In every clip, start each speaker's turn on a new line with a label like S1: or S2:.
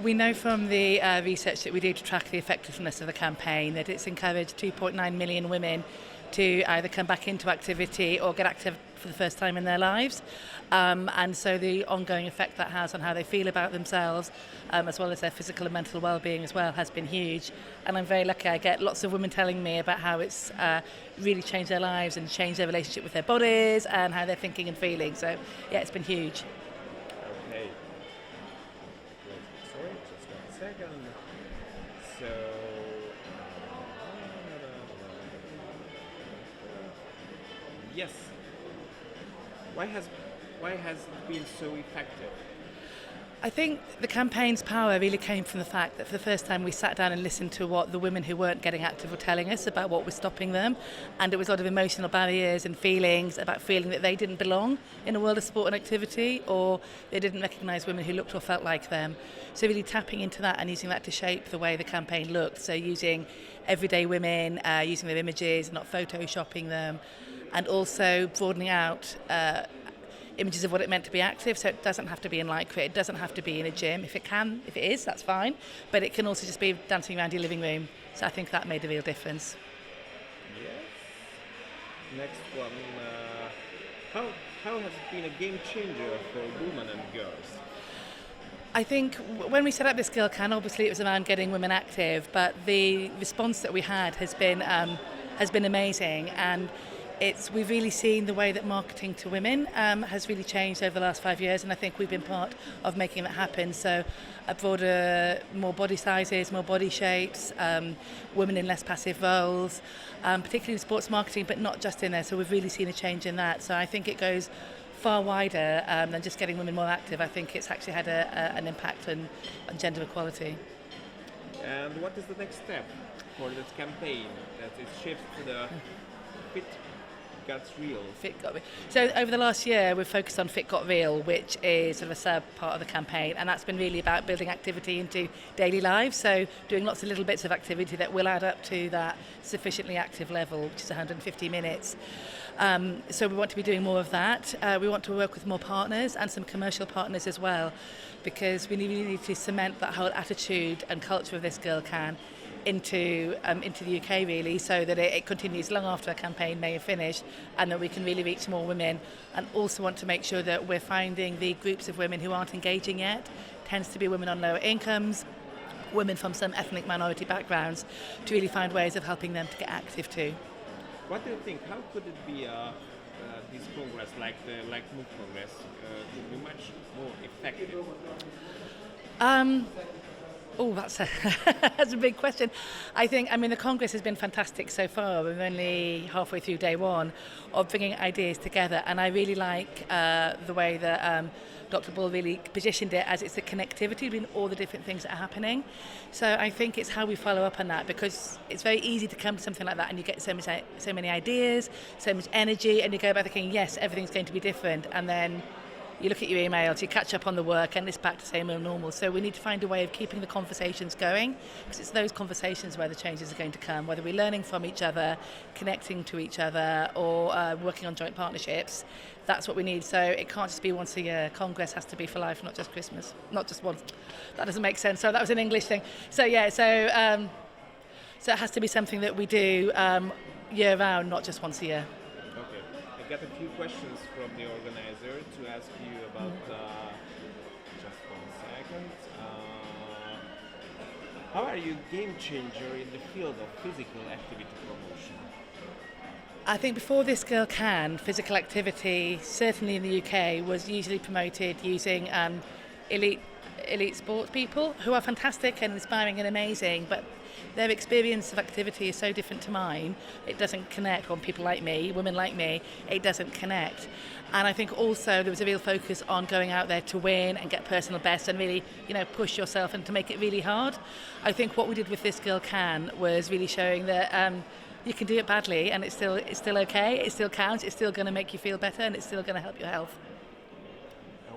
S1: We know from the research that we do to track the effectiveness of the campaign that it's encouraged 2.9 million women to either come back into activity or get active for the first time in their lives. And so the ongoing effect that has on how they feel about themselves, as well as their physical and mental well-being as well, has been huge. And I'm very lucky I get lots of women telling me about how it's really changed their lives and changed their relationship with their bodies and how they're thinking and feeling. So yeah, it's been huge.
S2: Okay. Sorry, just 1 second. So, yes. Why has it been so effective?
S1: I think the campaign's power really came from the fact that for the first time we sat down and listened to what the women who weren't getting active were telling us about what was stopping them, and it was a lot of emotional barriers and feelings about feeling that they didn't belong in a world of sport and activity, or they didn't recognise women who looked or felt like them. So really tapping into that and using that to shape the way the campaign looked, so using everyday women, using their images, not photoshopping them, and also broadening out images of what it meant to be active, so it doesn't have to be in lycra, it doesn't have to be in a gym. If it is, that's fine, but it can also just be dancing around your living room. So I think that made a real difference.
S2: Yes. Next one. How has it been a game changer for women and girls?
S1: I think when we set up this Girl Can, obviously it was around getting women active, but the response that we had has been amazing, and we've really seen the way that marketing to women has really changed over the last 5 years, and I think we've been part of making that happen. So a broader, more body sizes, more body shapes, women in less passive roles, particularly in sports marketing, but not just in there. So we've really seen a change in that. So I think it goes far wider than just getting women more active. I think it's actually had an impact on gender equality.
S2: And what is the next step for this campaign that it shifts to the fit Got Real?
S1: Fit Got Real. So over the last year we've focused on Fit Got Real, which is sort of a sub part of the campaign, and that's been really about building activity into daily lives, so doing lots of little bits of activity that will add up to that sufficiently active level, which is 150 minutes. So we want to be doing more of that. We want to work with more partners and some commercial partners as well, because we really need to cement that whole attitude and culture of this Girl Can into the UK really, so that it continues long after the campaign may have finished, and that we can really reach more women, and also want to make sure that we're finding the groups of women who aren't engaging yet. Tends to be women on lower incomes, women from some ethnic minority backgrounds, to really find ways of helping them to get active too.
S2: What do you think? How could it be this congress, like MOVE Congress, could be much more effective? That's a big question. I mean, the Congress has been fantastic so far. We're only halfway through day one of bringing ideas together, and I really like the way that Dr. Bull really positioned it as it's the connectivity between all the different things that are happening. So I think it's how we follow up on that, because it's very easy to come to something like that and you get so many ideas, so much energy, and you go back thinking, yes, everything's going to be different, and then you look at your emails, you catch up on the work, and it's back to same old normal. So we need to find a way of keeping the conversations going, because it's those conversations where the changes are going to come, whether we're learning from each other, connecting to each other, or working on joint partnerships. That's what we need. So it can't just be once a year. Congress has to be for life, not just Christmas, not just once. That doesn't make sense. So that was an English thing. So yeah, so it has to be something that we do year round, not just once a year. I got a few questions from the organizer to ask you about. Just 1 second. How are you a game changer in the field of physical activity promotion?
S1: I think before this Girl Can, physical activity, certainly in the UK, was usually promoted using elite sports people who are fantastic and inspiring and amazing, but their experience of activity is so different to mine. It doesn't connect on people like me, women like me, it doesn't connect. And I think also there was a real focus on going out there to win and get personal best and really, push yourself and to make it really hard. I think what we did with this Girl Can was really showing that you can do it badly and it's still okay, it still counts, it's still going to make you feel better, and it's still going to help your health.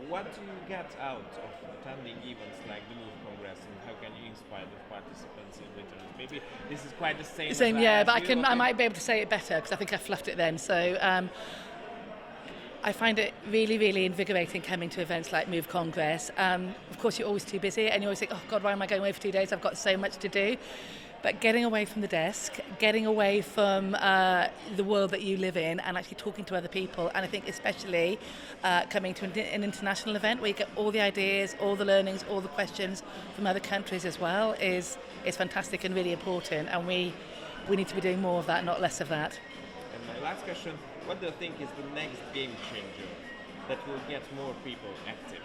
S2: What do you get out of attending events like the MOVE Congress, and how can you inspire the participants in return? Maybe this is quite the same.
S1: Yeah, but I might be able to say it better because I think I fluffed it then. So I find it really, really invigorating coming to events like Move Congress. Of course, you're always too busy and you always think, oh God, why am I going away for 2 days? I've got so much to do. But getting away from the desk, getting away from the world that you live in and actually talking to other people, and I think especially coming to an international event where you get all the ideas, all the learnings, all the questions from other countries as well is fantastic and really important, and we need to be doing more of that, not less of that.
S3: And my last question, what do you think is the next game changer that will get more people active?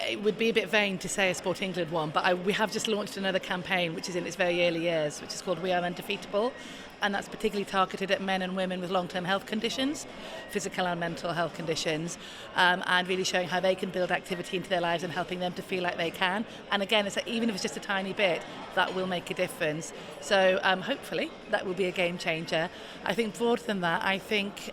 S1: It would be a bit vain to say a Sport England one, but we have just launched another campaign which is in its very early years, which is called We Are Undefeatable, and that's particularly targeted at men and women with long-term health conditions, physical and mental health conditions, and really showing how they can build activity into their lives and helping them to feel like they can. And again, it's like, even if it's just a tiny bit, that will make a difference. So hopefully that will be a game changer. I think broader than that, I think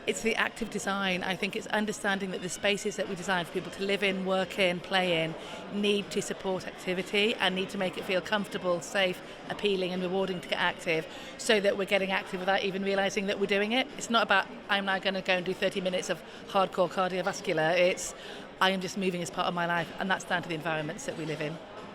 S1: it's the active design. I think it's understanding that the spaces that we design for people to live in, work in, play in, need to support activity and need to make it feel comfortable, safe, appealing and rewarding to get active, so that we're getting active without even realising that we're doing it. It's not about, I'm now going to go and do 30 minutes of hardcore cardiovascular. It's, I am just moving as part of my life, and that's down to the environments that we live in.